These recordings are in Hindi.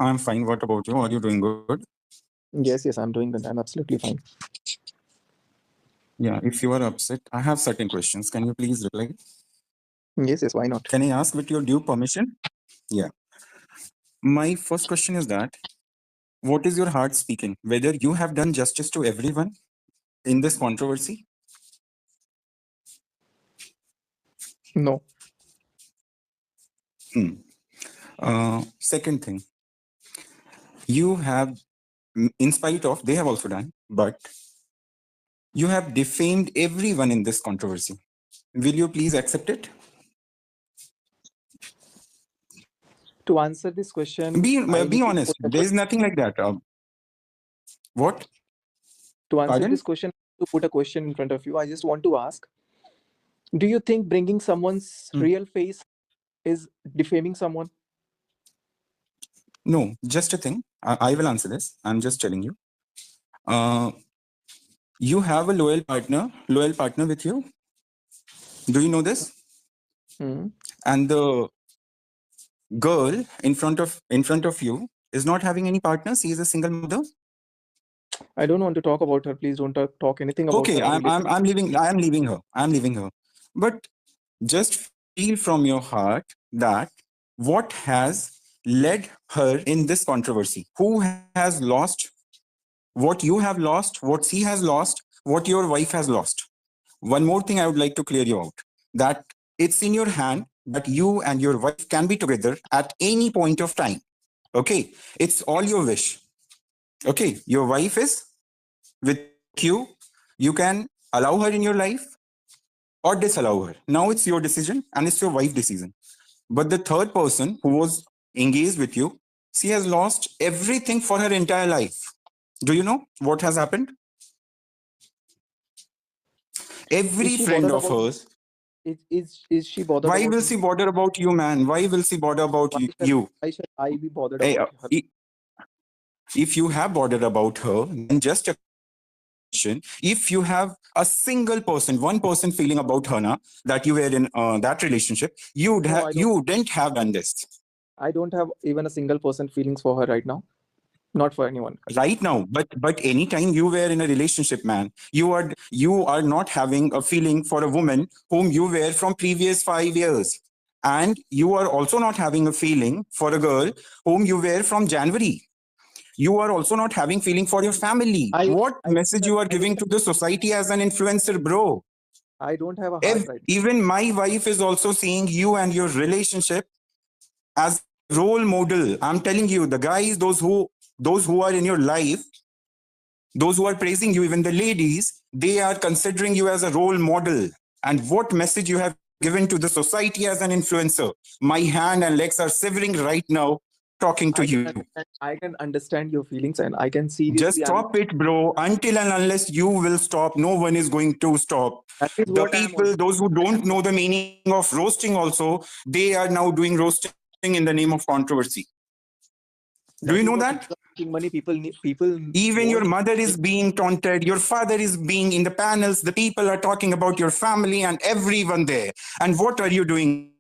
I'm fine. What about you? Are you doing good? Yes, I'm doing good. I'm absolutely fine. Yeah, if you are upset, I have certain questions. Can you please reply? Yes, why not? Can I ask with your due permission? Yeah. My first question is that what is your heart speaking? Whether you have done justice to everyone in this controversy? No. Second thing, you have, in spite of, they have also done, but you have defamed everyone in this controversy. Will you please accept it? To answer this question, Be I need to honest. There is nothing like that. What? to answer Pardon? this question, to put a question in front of you, I just want to ask: do you think bringing someone's real face is defaming someone? No, just a thing. I will answer this. I'm just telling you. You have a loyal partner with you. Do you know this? And the girl in front of you is not having any partner. She is a single mother. I don't want to talk about her. Please don't talk anything about Okay, her. I'm leaving her. But just feel from your heart that what has led her in this controversy? Who has lost? What you have lost? What she has lost? What your wife has lost? One more thing I would like to clear you out, that it's in your hand that you and your wife can be together at any point of time. Okay, it's all your wish. Okay, your wife is with you. You can allow her in your life or disallow her. Now it's your decision and it's your wife's decision. But the third person who was engaged with you, she has lost everything for her entire life. Do you know what has happened? Every friend of hers. Is she bothered? Why will she bother about you, man? Why will she bother about you? Why should I be bothered about her? If you have bothered about her, then just a question. If you have a single person, one person feeling about her now, that you were in that relationship, you didn't have done this. I don't have even a single person feelings for her right now. Not for anyone. Right now, but anytime you were in a relationship, man, you are not having a feeling for a woman whom you were from previous 5 years. And you are also not having a feeling for a girl whom you were from January. You are also not having feeling for your family. What message you are giving to the society as an influencer, bro? I don't have a heart right now. Even my wife is also seeing you and your relationship as role model. I'm telling you, the guys, those who are in your life, those who are praising you, even the ladies, they are considering you as a role model. And what message you have given to the society as an influencer? My hand and legs are shivering right now talking to you. I can understand your feelings and I can see. Just stop it, bro. Until and unless you will stop, no one is going to stop. The people, those who don't know the meaning of roasting also, they are now doing roasting in the name of controversy. Do you know that? Money, people. Even your mother is being taunted. Your father is being in the panels. The people are talking about your family and everyone there. And what are you doing?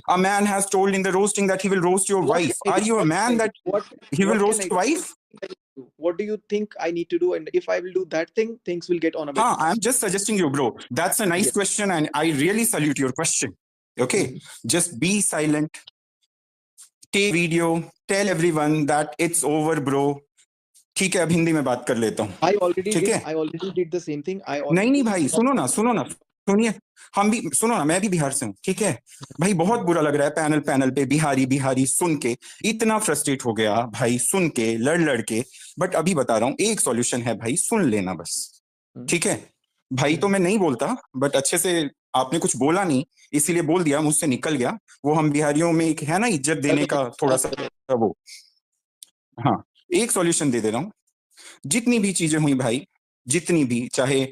A man has told in the roasting that he will roast your wife. Are you a man that he will roast your wife? What do you think I need to do? And if I will do that thing, things will get on a bit. I'm just suggesting you, bro. That's a nice question and I really salute your question. Okay, just be silent. Take video. Tell everyone that it's over, bro. ठीक है, अब हिंदी में बात कर लेता हूँ. I already did the same thing. नहीं भाई, सुनो ना, सुनिए. हम भी सुनो ना, मैं भी बिहार से हूँ. ठीक है भाई, बहुत बुरा लग रहा है पैनल पे बिहारी सुन के. इतना फ्रस्ट्रेट हो गया भाई सुन के, लड़ के. बट अभी बता रहा हूँ, एक सॉल्यूशन है भाई, सुन लेना बस. ठीक है भाई, तो मैं नहीं बोलता, बट अच्छे से आपने कुछ बोला नहीं, इसीलिए बोल दिया, मुझसे निकल गया. वो हम बिहारियों में एक है ना, इज्जत देने का थोड़ा सा वो. हाँ, एक सॉल्यूशन दे दे रहा हूँ. जितनी भी चीजें हुई भाई, जितनी भी, चाहे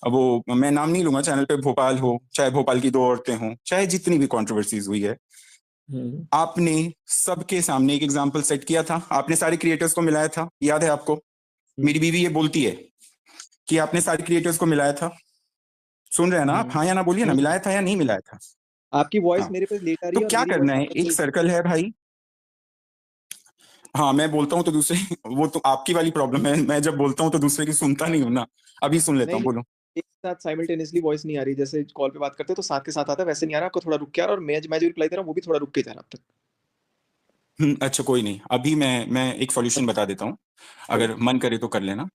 वो मैं नाम नहीं लूंगा, चैनल पे भोपाल हो, चाहे भोपाल की 2 औरतें हों, चाहे जितनी भी कंट्रोवर्सीज हुई है, आपने सबके सामने एक एग्जांपल सेट किया था. आपने सारे क्रिएटर्स को मिलाया था, याद है आपको? मेरी बीवी ये बोलती है कि आपने सारे क्रिएटर्स को मिलाया था. सुन रहे हैं ना आप? हाँ या ना बोलिए ना, मिलाया था या नहीं मिलाया था? आपकी वॉइस मेरे पास लेट आ रही है. तो क्या करना है, एक सर्कल है भाई. हाँ मैं बोलता हूँ तो दूसरे वो तो आपकी वाली प्रॉब्लम है, मैं जब बोलता हूँ तो दूसरे की सुनता नहीं हूँ ना। अभी सुन लेता नहीं, हूँ, बोलो। एक साथ साइमल्टेनियसली वॉइस नहीं आ रही, जैसे कॉल पे बात करते हैं तो साथ के साथ आता है, वैसे नहीं आ रहा, आपको थोड़ा रुक के आ रहा है, और मैं जो रिप्लाई दे रहा हूँ वो भी थोड़ा रुक के जा रहा है अब तक। अच्छा कोई नहीं, अभी मैं एक सॉल्यूशन बता देता हूँ, बोलो। अगर मन करे तो कर लेना।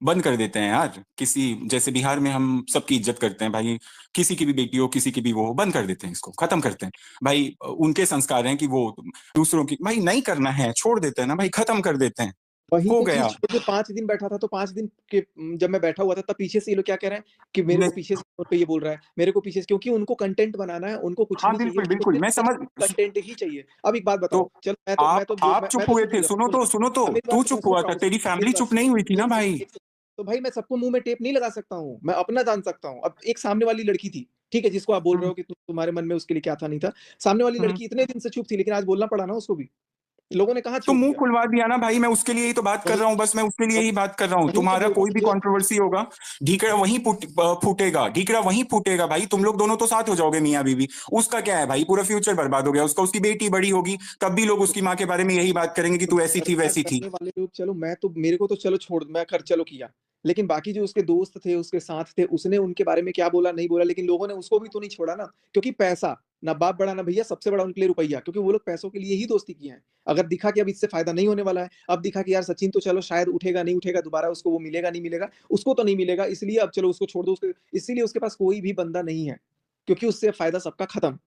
बंद कर देते हैं यार, किसी जैसे बिहार में हम सबकी इज्जत करते हैं भाई, किसी की भी बेटी हो किसी की भी वो हो, बंद कर देते हैं, इसको खत्म करते हैं भाई। उनके संस्कार हैं कि वो दूसरों की, भाई नहीं करना है छोड़ देते हैं ना भाई, खत्म कर देते हैं, वही हो तो चीज़ गया। छोड़ के 5 दिन बैठा था, तो 5 दिन के जब मैं बैठा हुआ था तब पीछे से ये लोग क्या कह रहे हैं कि मेरे को नहीं, पीछे से फ़ोन पे ये बोल रहा है, मेरे को पीछे से, क्योंकि उनको कंटेंट बनाना है, उनको कुछ हाँ नहीं चाहिए, बिल्कुल उनको बिल्कुल, मैं समझ। सिर्फ कंटेंट ही चाहिए। अब एक बात तो बताओ, चलो आप चुप मैं तो हुए चुप हो थे, जाता हूँ, सुनो तो, अब मेरी बात तू मैं चुप सुन हुआ रहा था, हूँ, तेरी मेरी फैमिली बात चुप नहीं हुई थी ना एक सेकंड, भाई। एक सेकंड। तो भाई मैं सबको मुँह में टेप नहीं लगा सकता हूँ, मैं अपना जान सकता हूँ। अब एक सामने वाली लड़की थी, ठीक है, जिसको आप बोल रहे हम्म, हो कि तुम्हारे मन में उसके लिए क्या था नहीं था। सामने वाली हम्म। लड़की इतने दिन से चुप थी, लेकिन आज बोलना पड़ा ना उसको भी। लोगों ने कहाँ तो छोड़ मुंह दिया। खुलवा दिया ना भाई, मैं उसके लिए ही तो बात कर वही रहा हूँ, बस मैं उसके लिए वही ही बात कर रहा हूँ। वही तो तुम्हारा बोल रहा कोई हूँ भी जो कंट्रोवर्सी होगा, ढीकड़ा वहीं फूटेगा, ढीकड़ा वहीं फूटेगा भाई, तुम लोग दोनों तो साथ हो जाओगे मियाँ बीवी। उसका क्या है भाई, पूरा फ्यूचर बर्बाद हो गया उसका, उसकी बेटी बड़ी होगी तब भी लोग उसकी माँ के बारे में यही बात करेंगे कि तू ऐसी थी बर्बाद वैसी थी। करने वाले लोग, चलो मैं तो, मेरे को तो चलो छोड़, मैं कर चलो किया, लेकिन बाकी जो उसके दोस्त थे, उसके साथ थे, उसने उनके बारे में क्या बोला नहीं बोला, लेकिन लोगों ने उसको भी तो नहीं छोड़ा ना, क्योंकि पैसा, ना बाप बड़ा ना भैया, सबसे बड़ा उनके लिए रुपया, क्योंकि वो लोग पैसों के लिए ही दोस्ती किए हैं। अगर दिखा कि अब इससे फायदा नहीं होने वाला है, अब दिखा कि यार सचिन तो चलो शायद उठेगा नहीं उठेगा दोबारा, उसको वो मिलेगा नहीं मिलेगा, उसको तो नहीं मिलेगा, इसलिए अब चलो उसको छोड़ दो, उसके इसीलिए उसके पास कोई भी बंदा नहीं है, क्योंकि उससे फायदा सबका खत्म।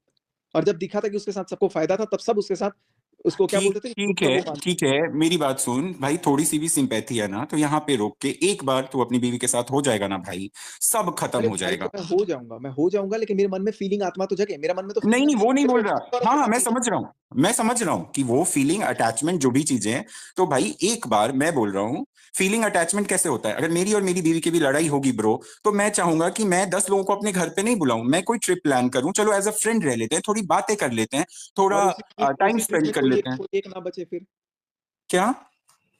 और जब दिखा था कि उसके साथ सबको फायदा था, तब सब उसके साथ उसको क्या ठीक बोलते थे, ठीक उसका है वो मान। ठीक है, मेरी बात सुन भाई, थोड़ी सी भी सिंपैथी है ना तो यहाँ पे रोक के एक बार तू अपनी बीवी के साथ हो जाएगा ना भाई, सब खत्म अरे हो भाई, तो जाएगा। मैं हो जाऊँगा, लेकिन मेरे मन में फीलिंग आत्मा तो जगे, मेरा मन में तो फीलिंग नहीं नहीं है वो कि नहीं मेरे को बोल रहा। किसी और हाँ से हाँ, बात मैं नहीं समझ रहा हूँ, मैं समझ रहा हूँ कि वो फीलिंग अटैचमेंट जो भी चीजें हैं, तो भाई एक बार मैं बोल रहा हूँ, फीलिंग अटैचमेंट कैसे होता है, अगर मेरी और मेरी बीवी की भी लड़ाई होगी ब्रो, तो मैं चाहूंगा कि मैं 10 लोगों को अपने घर पे नहीं बुलाऊं, मैं कोई ट्रिप प्लान करूं, चलो एज अ फ्रेंड रह लेते हैं, थोड़ी बातें कर लेते हैं, और थोड़ा टाइम उसी ट्रिप स्पेंड में कर लेते हैं। कोई एक ना बचे फिर? क्या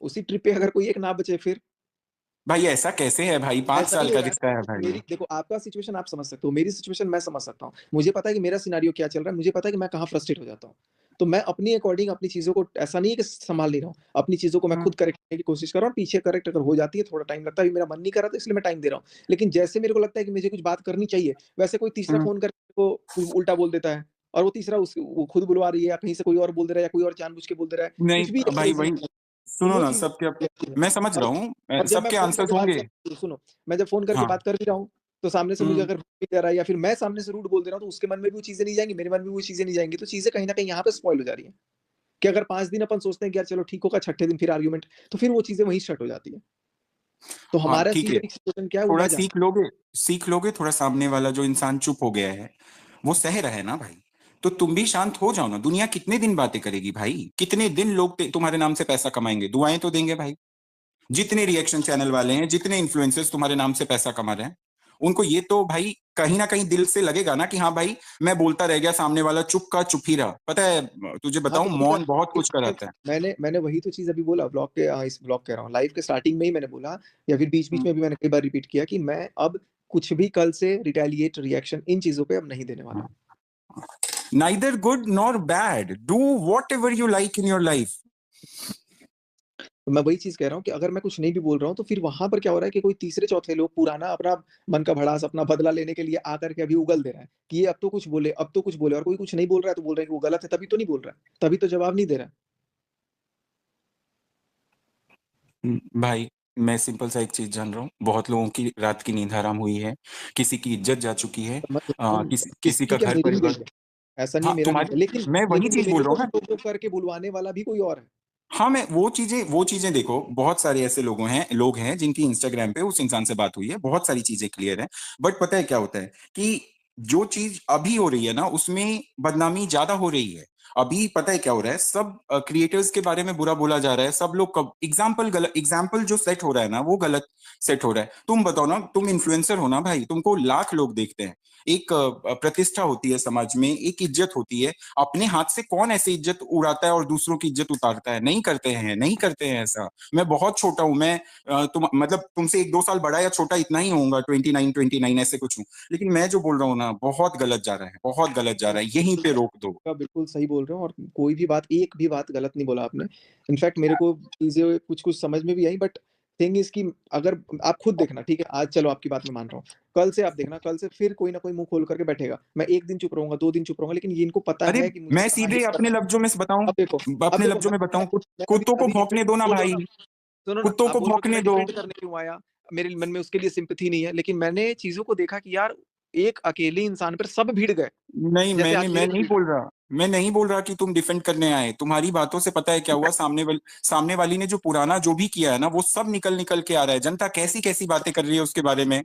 उसी ट्रिप पे अगर कोई एक ना बचे फिर? भाई, ऐसा कैसे है भाई, पांच ऐसा साल नहीं का होगा रिश्ता है ना, भाई। मेरी देखो, आपका सिचुएशन आप समझ सकते हो, मेरी सिचुएशन मैं समझ सकता हूँ। मुझे पता है कि मेरा सिनेरियो क्या चल रहा है, मुझे पता है कि मैं कहाँ फ्रस्ट्रेट हो जाता हूँ। तो मैं अपनी अकॉर्डिंग अपनी चीज़ों को, ऐसा नहीं है कि संभाल नहीं रहा हूँ, अपनी चीज़ों को मैं हम्म, खुद करेक्ट करने की कोशिश कर रहा हूँ, पीछे करेक्ट अगर हो जाती है, थोड़ा टाइम लगता है, अभी मेरा मन नहीं कर रहा था इसलिए मैं टाइम दे रहा हूँ। लेकिन जैसे मेरे को लगता है कि मुझे कुछ बात करनी चाहिए, वैसे कोई तीसरा हम्म। फ़ोन करके वो कुछ उल्टा बोल देता है, और वो तीसरा वो खुद बुलवा रही है, या कहीं से कोई और बोल दे रहा है, या कोई और जानबूझ के बोल दे रहा है, नहीं कुछ भी भाई ऐसे-वैसे। वही, तो सुनो वो ना चीज़ सबके रहती है। मैं समझ और रहा हूँ, और जब मैं सबके फ़ोन आंसर्स करके बात होंगे। कर सुनो, मैं जब फ़ोन करके हाँ। बात कर भी रहा हूँ, तो सामने से मुझे हम्म। अगर भी जा रहा है, या फिर मैं सामने से रूड बोल दे रहा हूँ, तो उसके मन में भी वो चीज़ें नहीं जाएँगी, मेरे मन में भी वो चीज़ें नहीं जाएँगी, तो चीज़ें कहीं न कहीं यहाँ पे स्पॉइल हो जा रही हैं। कि अगर 5 दिन अपन सोचते हैं कि यार चलो ठीक होगा, छठे दिन फिर आर्गुमेंट, तो फिर वो चीज़ें वहीं शट हो जाती हैं। तो हाँ हमारा ठीक है, सीनियर सिटीज़न क्या है, वो थोड़ा मैं जानता सीख लोगे थोड़ा, सामने वाला जो इंसान चुप हो गया है वो सह रहा है ना भाई, तो तुम भी शांत हो जाओ ना, दुनिया कितने दिन बातें करेगी भाई, कितने दिन लोग तुम्हारे नाम से पैसा कमाएंगे, दुआएं तो देंगे भाई। जितने रिएक्शन चैनल वाले हैं, जितने इन्फ्लुएंसर्स तुम्हारे नाम से पैसा कमा रहे हैं, उनको ये तो भाई कहीं ना कहीं दिल से लगेगा ना कि हाँ भाई, मैं बोलता रह गया, सामने वाला चुप का चुप ही रहा, पता है तुझे हूँ। हाँ, बताऊं, तो ठीक है, मौन बहुत कुछ मैंने कराता है। मैंने मैंने वही तो चीज़ अभी बोला ब्लॉग के, इस ब्लॉग कह रहा हूँ, लाइव के स्टार्टिंग में ही मैंने बोला, या फिर बीच-बीच हम्म, में भी मैंने कई बार रिपीट किया कि मैं अब कुछ भी कल से रिटेलिएट रिएक्शन इन चीज़ों पे अब नहीं देने वाला हूँ। Neither good nor bad, do what ever you like in your life. तो मैं वही चीज़ कह रहा हूँ कि अगर मैं कुछ नहीं भी बोल रहा हूँ, तो फिर वहाँ पर क्या हो रहा है कि कोई तीसरे-चौथे लोग पुराना अपना मन का भड़ास, अपना बदला लेने के लिए आकर के अभी उगल दे रहा है, कि ये अब तो कुछ बोले, और कोई कुछ नहीं बोल रहा है तो बोल रहा है कि वो गलत है, तभी तो नहीं बोल रहा है, तभी तो जवाब नहीं दे रहा है। भाई मैं सिंपल सा एक चीज जान रहा हूँ, बहुत लोगों की रात की नींद हराम हुई है, किसी की इज्जत जा चुकी है, समझ रहा हूँ, किसी किसी का की क्या घर मेरी भी गई परिवार। है। ऐसा नहीं है हाँ मेरा नहीं तुम्हारी, गया, लेकिन मैं वही वो चीज मेरे बोल रहा को हूँ भी ना। टोक-टोक करके बुलवाने वाला भी कोई और है। हाँ मैं वो चीजें देखो, बहुत सारे ऐसे लोग हैं जिनकी इंस्टाग्राम पे उस इंसान से बात हुई है, बहुत सारी चीजें क्लियर है, बट पता है क्या होता है कि जो चीज अभी हो रही है ना उसमें बदनामी ज्यादा हो रही है। अभी पता है क्या हो रहा है, सब क्रिएटर्स के बारे में बुरा बोला जा रहा है, सब लोग कब एग्जाम्पल जो सेट हो रहा है ना वो गलत सेट हो रहा है। तुम बताओ ना, तुम इन्फ्लुएंसर हो ना भाई, तुमको लाख लोग देखते हैं, एक प्रतिष्ठा होती है समाज में, एक इज्जत होती है, अपने हाथ से कौन ऐसे इज्जत उड़ाता है और दूसरों की इज्जत उतारता है, नहीं करते हैं ऐसा। मैं बहुत छोटा हूं, मैं तुम मतलब तुमसे 1-2 साल बड़ा या छोटा इतना ही होऊंगा, 29 ऐसे कुछ हूँ, लेकिन मैं जो बोल रहा हूँ ना बहुत गलत जा रहा है, बहुत गलत जा रहा है, यहीं पे रोक दो। बिल्कुल सही बोल बोल रहे हो और कोई भी बात, एक भी बात गलत नहीं बोला आपने। इनफैक्ट मेरे को चीज़ें कुछ-कुछ समझ में भी आई, बट थिंग इज़ कि अगर आप खुद देखना, ठीक है, आज चलो आपकी बात मैं मान रहा हूँ। कल से आप देखना, कल से फिर कोई ना कोई मुँह खोल करके बैठेगा। मैं 1 दिन चुप रहूँगा, 2 दिन चुप रहूँगा, लेकिन ये इनको पता अरे है कि मुझे मैं कहाँ सीधे हिट अपने करना है। लफ्जों में बताऊं, अब अपने देखो लफ्जों में बताऊं, मैं अभी कुत्तों को अभी भौंकने दो ना बोल भाई, रहा हूँ, सुनो ना, कुत्तों आप को बोल रहे हो कि भौंकने मैं दो। डिफेंड करने क्यों आया? मेरे मन में उसके लिए सिम्पैथी नहीं है, लेकिन मैंने चीज़ों को देखा कि यार एक अकेले इंसान पर सब भिड़ गए, नहीं, जैसे मैं आज ये नहीं भिड़ बोल रहा, मैं नहीं बोल रहा कि तुम डिफेंड करने आए। तुम्हारी बातों से पता है क्या हुआ, सामने वाली ने जो पुराना जो भी किया है ना, वो सब निकल निकल के आ रहा है। जनता कैसी कैसी बातें कर रही है उसके बारे में।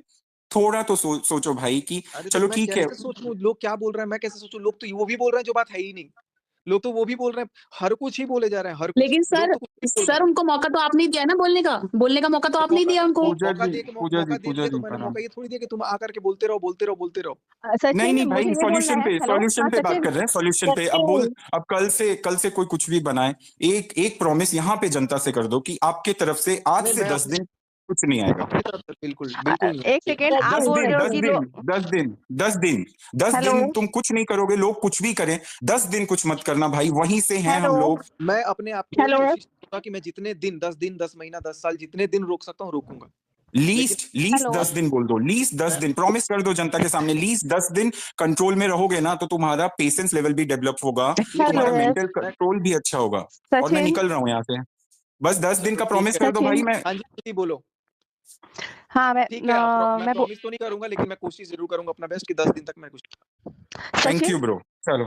थोड़ा तो सोचो भाई कि अरे तो चलो मैं ठीक है। कैसे सोचूँ? लोग क्या बोल रहे हैं, मैं कैसे सोचूँ? लोग तो वो भी बोल रहे हैं जो बात है ही नहीं। लोग तो वो भी बोल रहे हैं, हर कुछ ही बोले जा रहे हैं, हर कुछ। लेकिन लोग सर तो कुछ भी बोल रहे सर हैं। उनको मौका तो आपने दिया ना बोलने का मौका तो तो आपने ही दिया उनको। मौका दे दिया तो मैंने मौका ये थोड़ी दिया कि तुम आकर के बोलते रहो, बोलते रहो, बोलते रहो। नहीं सचिन नहीं मुझे भाई, ये बोलना है, हेलो, सॉल्यूशन हाँ पे बात सचिन, कर रहे हैं, सॉल्यूशन पे। अब कल से कोई कुछ भी बनाए, एक एक प्रॉमिस यहाँ पे जनता से कर दो कि आपके तरफ से आज नहीं, से मैं 10 दिन कुछ नहीं आएगा। अपनी तरफ से बिल्कुल, बिल्कुल नहीं। एक सेकेंड, आप 10 बोल दिन रहे हो 10 कि दिन लोग, 10 दिन 10 दिन 10 हेलो दिन तुम कुछ नहीं करोगे, लोग कुछ भी करें, 10 दिन कुछ मत करना भाई, वहीं से हैं हेलो हम लोग। मैं अपने आप को हेलो कोशिश करूँगा कि मैं जितने दिन 10 दिन, 10 महीना, 10 साल जितने दिन रोक सकता हूँ रोकूँगा। लेकिन लीस्ट हेलो 10 दिन बोल दो, लीस्ट 10 मैं दिन प्रॉमिस कर दो जनता के सामने। लीस्ट 10 दिन कंट्रोल में रहोगे ना, तो तुम्हारा पेशेंस लेवल भी डेवलप होगा, हेलो तुम्हारा मैं मेंटल मैं कंट्रोल भी अच्छा होगा। और मैं सचिन निकल रहा हूँ यहाँ से, बस 10 दिन चलो का ठीक प्रॉमिस है। कर दो भाई। सचिन, मैं हाँ जी, जी बोलो। हाँ ठीक है, आप मैं मैं प्रॉमिस तो नहीं करूँगा, लेकिन मैं कोशिश ज़रूर करूँगा अपना बेस्ट कि 10 दिन तक मैं कुछ थैंक यू सचिन ब्रो, चलो।